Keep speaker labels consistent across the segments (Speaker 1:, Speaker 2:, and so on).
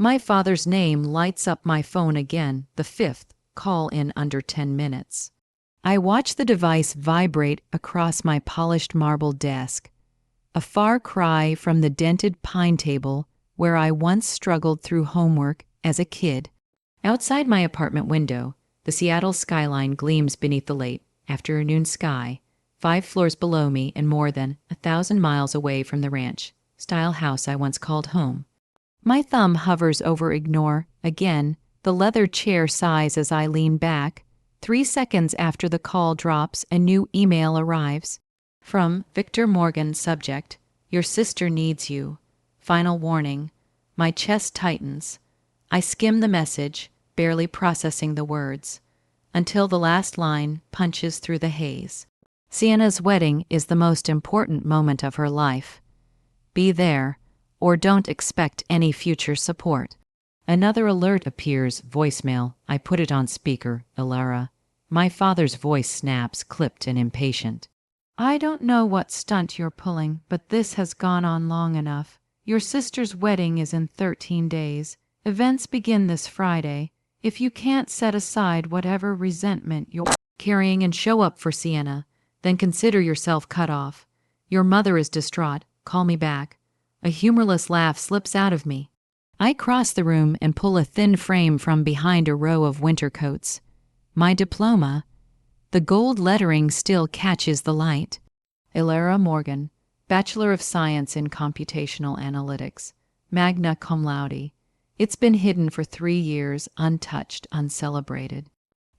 Speaker 1: My father's name lights up my phone again, the fifth call in under 10 minutes. I watch the device vibrate across my polished marble desk, a far cry from the dented pine table where I once struggled through homework as a kid. Outside my apartment window, the Seattle skyline gleams beneath the late afternoon sky, 5 floors below me and more than 1,000 miles away from the ranch-style house I once called home. My thumb hovers over ignore again. The leather chair sighs as I lean back. 3 seconds after the call drops, a new email arrives. From Victor Morgan, subject, "Your sister needs you. Final warning." My chest tightens. I skim the message, barely processing the words, until the last line punches through the haze. Sienna's wedding is the most important moment of her life. Be there, or don't expect any future support. Another alert appears, voicemail. I put it on speaker, Ilara. My father's voice snaps, clipped and impatient. "I don't know what stunt you're pulling, but this has gone on long enough. Your sister's wedding is in 13 days. Events begin this Friday. If you can't set aside whatever resentment you're carrying and show up for Sienna, then consider yourself cut off. Your mother is distraught. Call me back." A humorless laugh slips out of me. I cross the room and pull a thin frame from behind a row of winter coats. My diploma. The gold lettering still catches the light. Ilara Morgan, Bachelor of Science in Computational Analytics, magna cum laude. It's been hidden for 3 years, untouched, uncelebrated.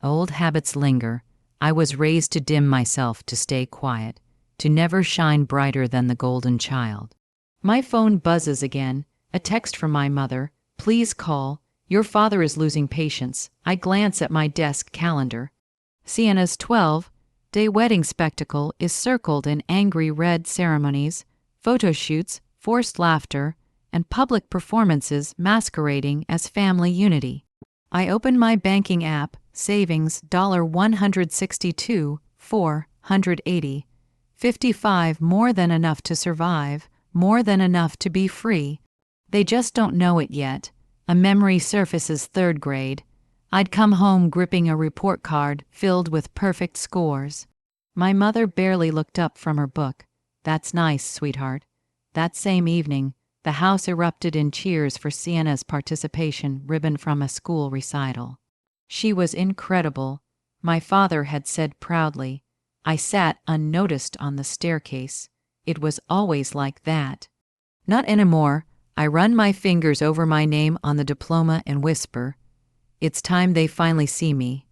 Speaker 1: Old habits linger. I was raised to dim myself, to stay quiet, to never shine brighter than the golden child. My phone buzzes again, a text from my mother. "Please call. Your father is losing patience." I glance at my desk calendar. Sienna's 12-day wedding spectacle is circled in angry red: ceremonies, photo shoots, forced laughter, and public performances masquerading as family unity. I open my banking app, savings $162, $480, 55, more than enough to survive, more than enough to be free. They just don't know it yet. A memory surfaces: 3rd grade. I'd come home gripping a report card filled with perfect scores. My mother barely looked up from her book. "That's nice, sweetheart." That same evening, the house erupted in cheers for Sienna's participation ribbon from a school recital. "She was incredible," my father had said proudly. I sat unnoticed on the staircase. It was always like that. Not anymore. I run my fingers over my name on the diploma and whisper, "It's time they finally see me."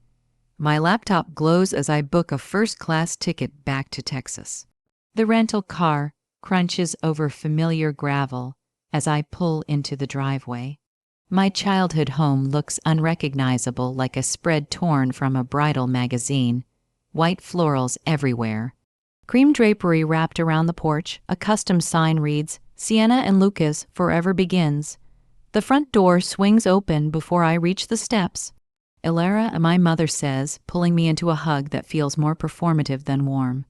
Speaker 1: My laptop glows as I book a first-class ticket back to Texas. The rental car crunches over familiar gravel as I pull into the driveway. My childhood home looks unrecognizable, like a spread torn from a bridal magazine. White florals everywhere. Cream drapery wrapped around the porch. A custom sign reads, "Sienna and Lucas, forever begins." The front door swings open before I reach the steps. "Ilara," my mother says, pulling me into a hug that feels more performative than warm.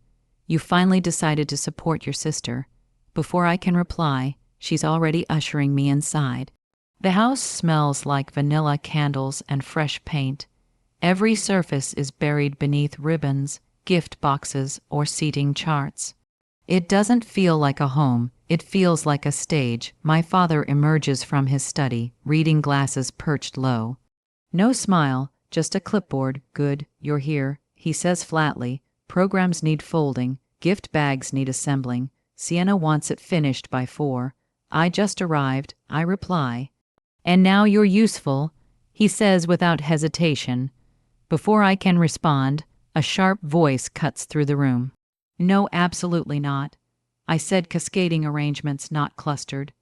Speaker 1: "You finally decided to support your sister." Before I can reply, she's already ushering me inside. The house smells like vanilla candles and fresh paint. Every surface is buried beneath ribbons, gift boxes, or seating charts. It doesn't feel like a home. It feels like a stage. My father emerges from his study, reading glasses perched low. No smile, just a clipboard. "Good, you're here," he says flatly. "Programs need folding. Gift bags need assembling. Sienna wants it finished by 4. "I just arrived," I reply. "And now you're useful," he says without hesitation. Before I can respond, a sharp voice cuts through the room. "No, absolutely not." I said, cascading arrangements, not clustered.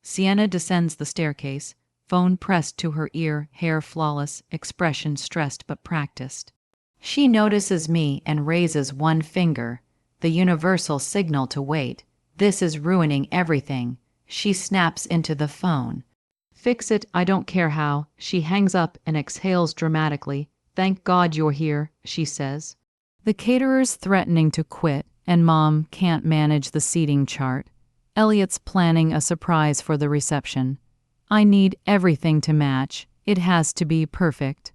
Speaker 1: Sienna descends the staircase, phone pressed to her ear, hair flawless, expression stressed but practiced. She notices me and raises one finger, the universal signal to wait. "This is ruining everything." She snaps into the phone. "Fix it, I don't care how." She hangs up and exhales dramatically. "Thank God you're here," she says. The caterer's threatening to quit, and Mom can't manage the seating chart. Elliot's planning a surprise for the reception. I need everything to match. It has to be perfect.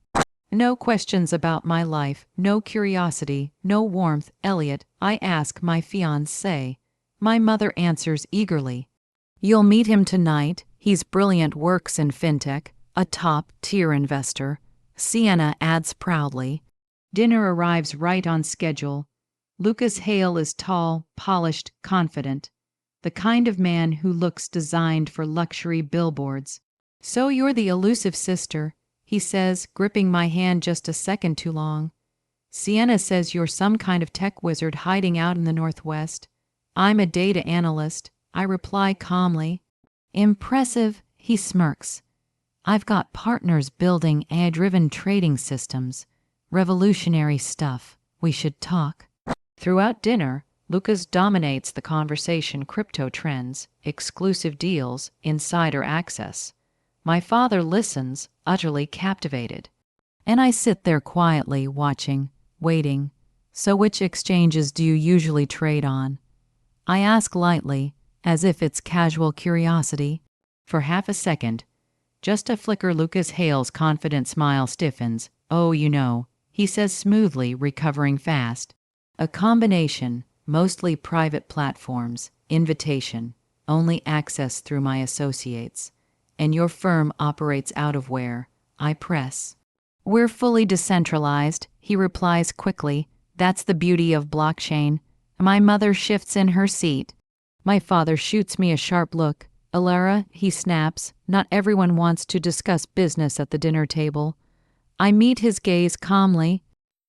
Speaker 1: No questions about my life, no curiosity, no warmth. Elliot, I ask my fiancé. My mother answers eagerly. You'll meet him tonight. He's brilliant, works in fintech, a top-tier investor. Sienna adds proudly. Dinner arrives right on schedule. Lucas Hale is tall, polished, confident. The kind of man who looks designed for luxury billboards. So you're the elusive sister, he says, gripping my hand just a second too long. Sienna says you're some kind of tech wizard hiding out in the Northwest. I'm a data analyst, I reply calmly. Impressive, he smirks. I've got partners building AI-driven trading systems. Revolutionary stuff. We should talk. Throughout dinner, Lucas dominates the conversation: crypto trends, exclusive deals, insider access. My father listens, utterly captivated. And I sit there quietly, watching, waiting. So which exchanges do you usually trade on? I ask lightly, as if it's casual curiosity. For half a second, just a flicker, Lucas Hale's confident smile stiffens. Oh, you know, he says smoothly, recovering fast. A combination, mostly private platforms, invitation, only access through my associates. And your firm operates out of where? I press. We're fully decentralized, he replies quickly. That's the beauty of blockchain. My mother shifts in her seat. My father shoots me a sharp look. Alara, he snaps, not everyone wants to discuss business at the dinner table. I meet his gaze calmly.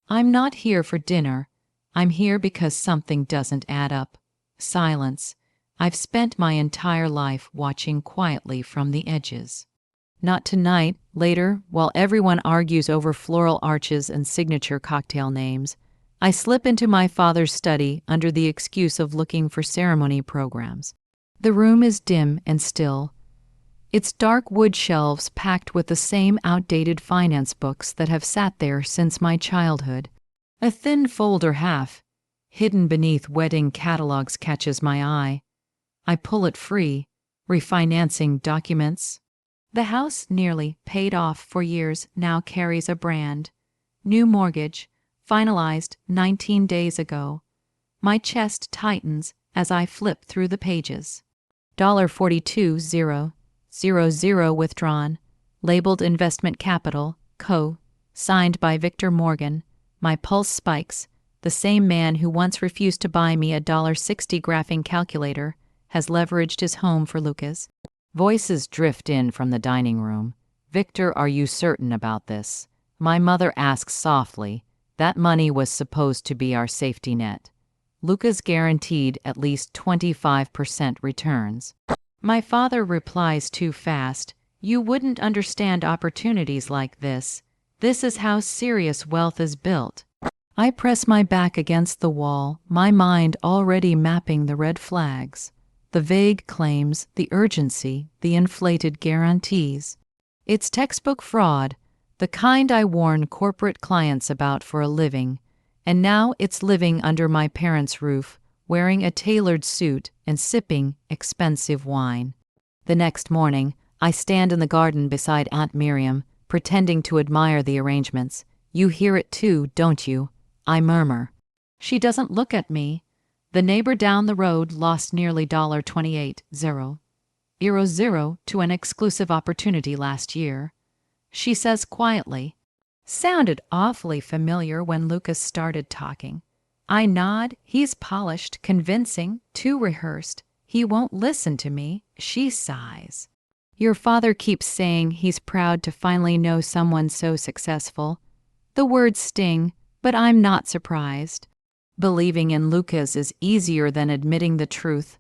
Speaker 1: I'm not here for dinner. I'm here because something doesn't add up. Silence. I've spent my entire life watching quietly from the edges. Not tonight. Later, while everyone argues over floral arches and signature cocktail names, I slip into my father's study under the excuse of looking for ceremony programs. The room is dim and still. Its dark wood shelves packed with the same outdated finance books that have sat there since my childhood. A thin folder half, hidden beneath wedding catalogs, catches my eye. I pull it free. Refinancing documents. The house, nearly paid off for years, now carries a brand. New mortgage, finalized 19 days ago. My chest tightens as I flip through the pages. $42,000 withdrawn, labeled investment capital, Co., signed by Victor Morgan. My pulse spikes. The same man who once refused to buy me a $60 graphing calculator has leveraged his home for Lucas. Voices drift in from the dining room. Victor, are you certain about this? My mother asks softly. That money was supposed to be our safety net. Lucas guaranteed at least 25% returns. My father replies too fast. You wouldn't understand opportunities like this. This is how serious wealth is built. I press my back against the wall, my mind already mapping the red flags. The vague claims, the urgency, the inflated guarantees. It's textbook fraud, the kind I warn corporate clients about for a living. And now it's living under my parents' roof, wearing a tailored suit and sipping expensive wine. The next morning, I stand in the garden beside Aunt Miriam, pretending to admire the arrangements. You hear it too, don't you? I murmur. She doesn't look at me. The neighbor down the road lost nearly $28,000 to an exclusive opportunity last year. She says quietly. Sounded awfully familiar when Lucas started talking. I nod. He's polished, convincing, too rehearsed. He won't listen to me. She sighs. Your father keeps saying he's proud to finally know someone so successful. The words sting, but I'm not surprised. Believing in Lucas is easier than admitting the truth.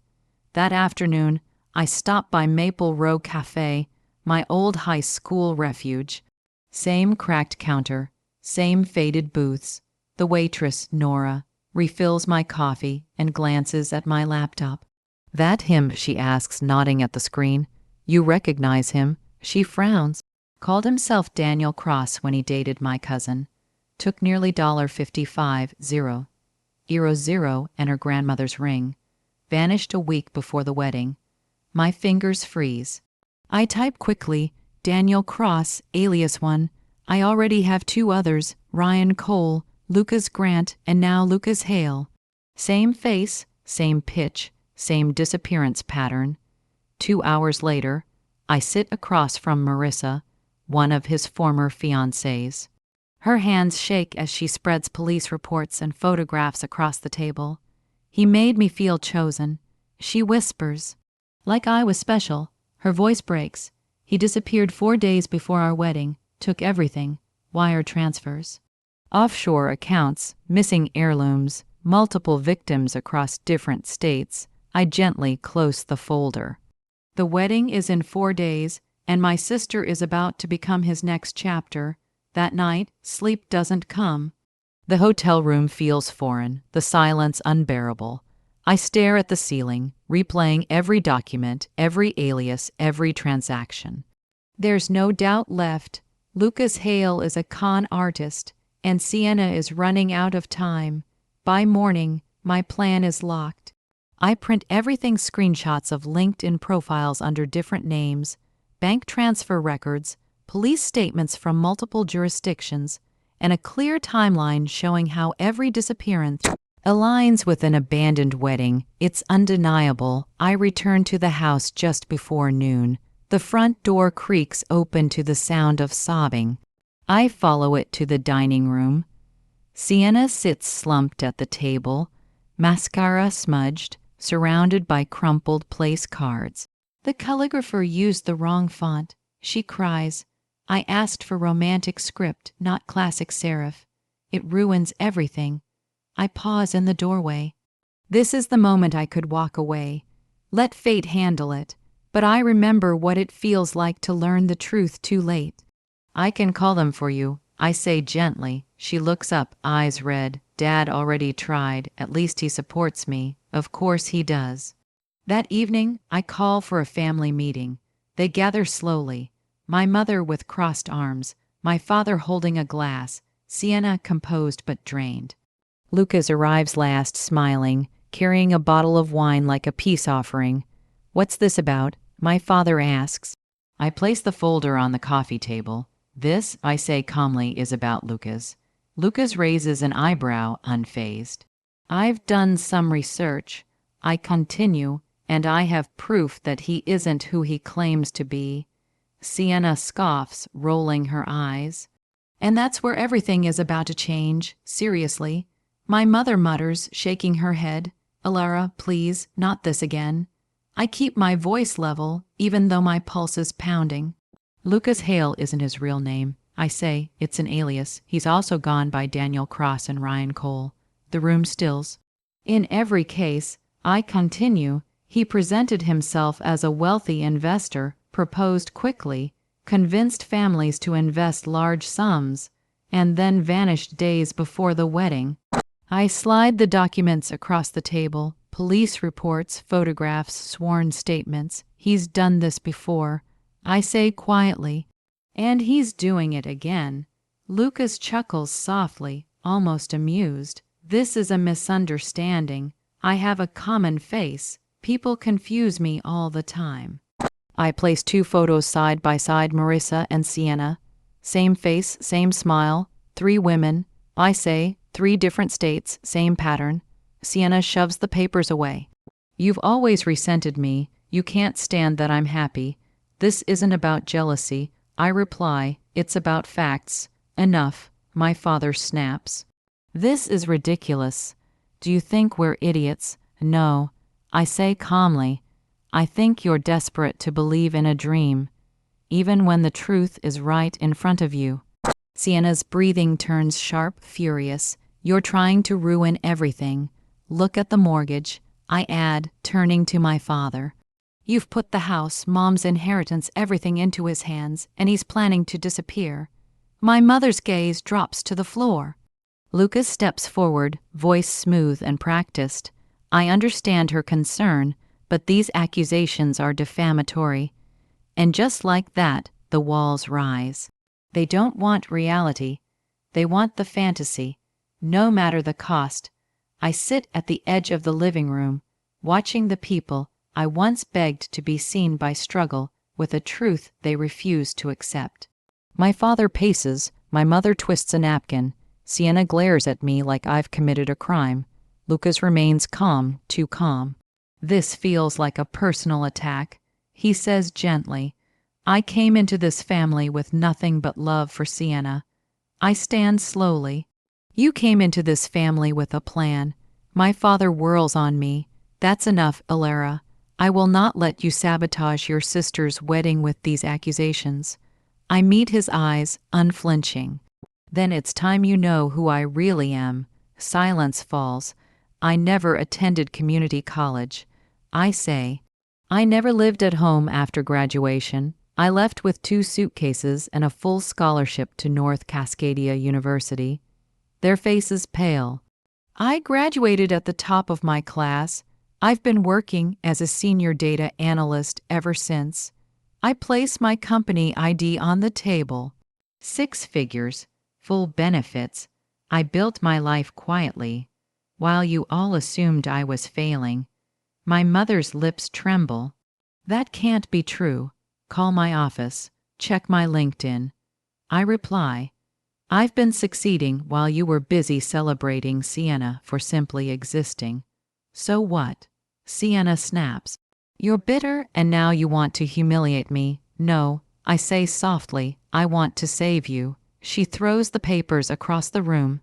Speaker 1: That afternoon, I stopped by Maple Row Cafe, my old high school refuge. Same cracked counter, same faded booths. The waitress, Nora, refills my coffee and glances at my laptop. That him, she asks, nodding at the screen. You recognize him? She frowns. Called himself Daniel Cross when he dated my cousin. Took nearly $55,000 and her grandmother's ring. Vanished a week before the wedding. My fingers freeze. I type quickly, Daniel Cross, alias 1. I already have 2 others, Ryan Cole, Lucas Grant, and now Lucas Hale. Same face, same pitch, same disappearance pattern. 2 hours later, I sit across from Marissa, one of his former fiancés. Her hands shake as she spreads police reports and photographs across the table. He made me feel chosen. She whispers. Like I was special. Her voice breaks. He disappeared 4 days before our wedding, took everything, wire transfers. Offshore accounts, missing heirlooms, multiple victims across different states. I gently close the folder. The wedding is in 4 days, and my sister is about to become his next chapter. That night, sleep doesn't come. The hotel room feels foreign, the silence unbearable. I stare at the ceiling, replaying every document, every alias, every transaction. There's no doubt left. Lucas Hale is a con artist, and Sienna is running out of time. By morning, my plan is locked. I print everything, screenshots of LinkedIn profiles under different names, bank transfer records, police statements from multiple jurisdictions, and a clear timeline showing how every disappearance aligns with an abandoned wedding. It's undeniable. I return to the house just before noon. The front door creaks open to the sound of sobbing. I follow it to the dining room. Sienna sits slumped at the table, mascara smudged, surrounded by crumpled place cards. The calligrapher used the wrong font. She cries. I asked for romantic script, not classic serif. It ruins everything. I pause in the doorway. This is the moment I could walk away. Let fate handle it. But I remember what it feels like to learn the truth too late. I can call them for you, I say gently. She looks up, eyes red. Dad already tried. At least he supports me. Of course he does. That evening, I call for a family meeting. They gather slowly. My mother with crossed arms, my father holding a glass, Sienna composed but drained. Lucas arrives last, smiling, carrying a bottle of wine like a peace offering. What's this about? My father asks. I place the folder on the coffee table. This, I say calmly, is about Lucas. Lucas raises an eyebrow, unfazed. I've done some research. I continue, and I have proof that he isn't who he claims to be. Sienna scoffs, rolling her eyes. And that's where everything is about to change, seriously. My mother mutters, shaking her head. Alara, please, not this again. I keep my voice level, even though my pulse is pounding. Lucas Hale isn't his real name. I say, it's an alias. He's also gone by Daniel Cross and Ryan Cole. The room stills. In every case, I continue, he presented himself as a wealthy investor, proposed quickly, convinced families to invest large sums, and then vanished days before the wedding. I slide the documents across the table, police reports, photographs, sworn statements. He's done this before. I say quietly, and he's doing it again. Lucas chuckles softly, almost amused. This is a misunderstanding. I have a common face. People confuse me all the time. I place 2 photos side by side, Marissa and Sienna. Same face, same smile, 3 women. I say, 3 different states, same pattern. Sienna shoves the papers away. You've always resented me. You can't stand that I'm happy. This isn't about jealousy. I reply, it's about facts. Enough. My father snaps. This is ridiculous. Do you think we're idiots? No. I say calmly. I think you're desperate to believe in a dream, even when the truth is right in front of you. Sienna's breathing turns sharp, furious. You're trying to ruin everything. Look at the mortgage. I add, turning to my father. You've put the house, Mom's inheritance, everything into his hands, and he's planning to disappear. My mother's gaze drops to the floor. Lucas steps forward, voice smooth and practiced. I understand her concern, but these accusations are defamatory. And just like that, the walls rise. They don't want reality. They want the fantasy, no matter the cost. I sit at the edge of the living room, watching the people I once begged to be seen by struggle, with a truth they refuse to accept. My father paces, my mother twists a napkin. Sienna glares at me like I've committed a crime. Lucas remains calm, too calm. This feels like a personal attack. He says gently, I came into this family with nothing but love for Sienna. I stand slowly. You came into this family with a plan. My father whirls on me. That's enough, Alara. I will not let you sabotage your sister's wedding with these accusations. I meet his eyes, unflinching. Then it's time you know who I really am. Silence falls. I never attended community college. I say, I never lived at home after graduation. I left with 2 suitcases and a full scholarship to North Cascadia University. Their faces pale. I graduated at the top of my class. I've been working as a senior data analyst ever since. I place my company ID on the table. 6 figures, full benefits. I built my life quietly, while you all assumed I was failing. My mother's lips tremble. That can't be true. Call my office. Check my LinkedIn. I reply, I've been succeeding while you were busy celebrating Sienna for simply existing. So what? Sienna snaps. You're bitter and now you want to humiliate me. No, I say softly, I want to save you. She throws the papers across the room.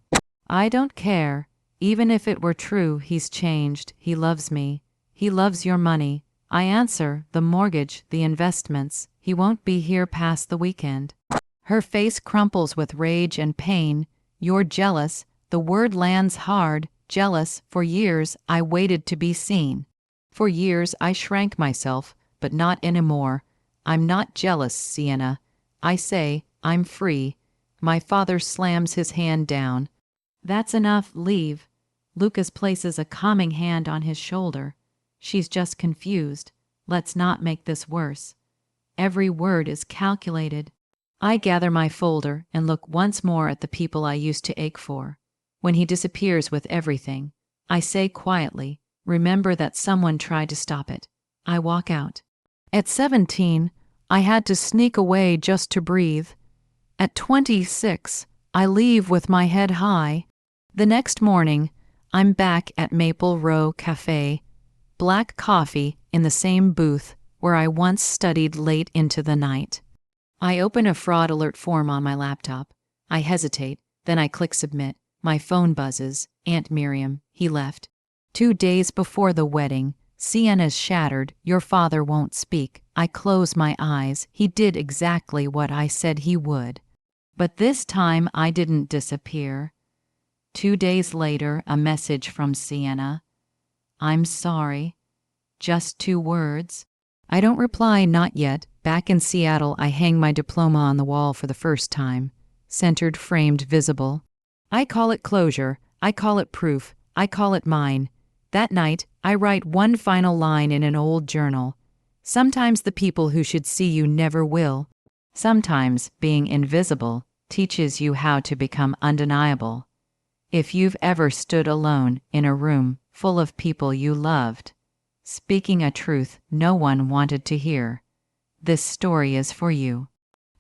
Speaker 1: I don't care. Even if it were true, he's changed. He loves me. He loves your money. I answer, the mortgage, the investments. He won't be here past the weekend. Her face crumples with rage and pain. You're jealous. The word lands hard. Jealous. For years, I waited to be seen. For years, I shrank myself, but not anymore. I'm not jealous, Sienna. I say, I'm free. My father slams his hand down. That's enough, leave. Lucas places a calming hand on his shoulder. She's just confused. Let's not make this worse. Every word is calculated. I gather my folder and look once more at the people I used to ache for. When he disappears with everything, I say quietly, remember that someone tried to stop it. I walk out. At 17, I had to sneak away just to breathe. At 26, I leave with my head high. The next morning, I'm back at Maple Row Cafe. Black coffee in the same booth where I once studied late into the night. I open a fraud alert form on my laptop. I hesitate, then I click submit. My phone buzzes. Aunt Miriam, he left. 2 days before the wedding, Sienna's shattered. Your father won't speak. I close my eyes. He did exactly what I said he would. But this time I didn't disappear. 2 days later, a message from Sienna. I'm sorry. Just 2 words. I don't reply, not yet. Back in Seattle, I hang my diploma on the wall for the first time. Centered, framed, visible. I call it closure. I call it proof. I call it mine. That night, I write one final line in an old journal. Sometimes the people who should see you never will. Sometimes being invisible teaches you how to become undeniable. If you've ever stood alone in a room full of people you loved, speaking a truth no one wanted to hear, this story is for you.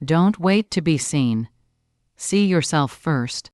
Speaker 1: Don't wait to be seen. See yourself first.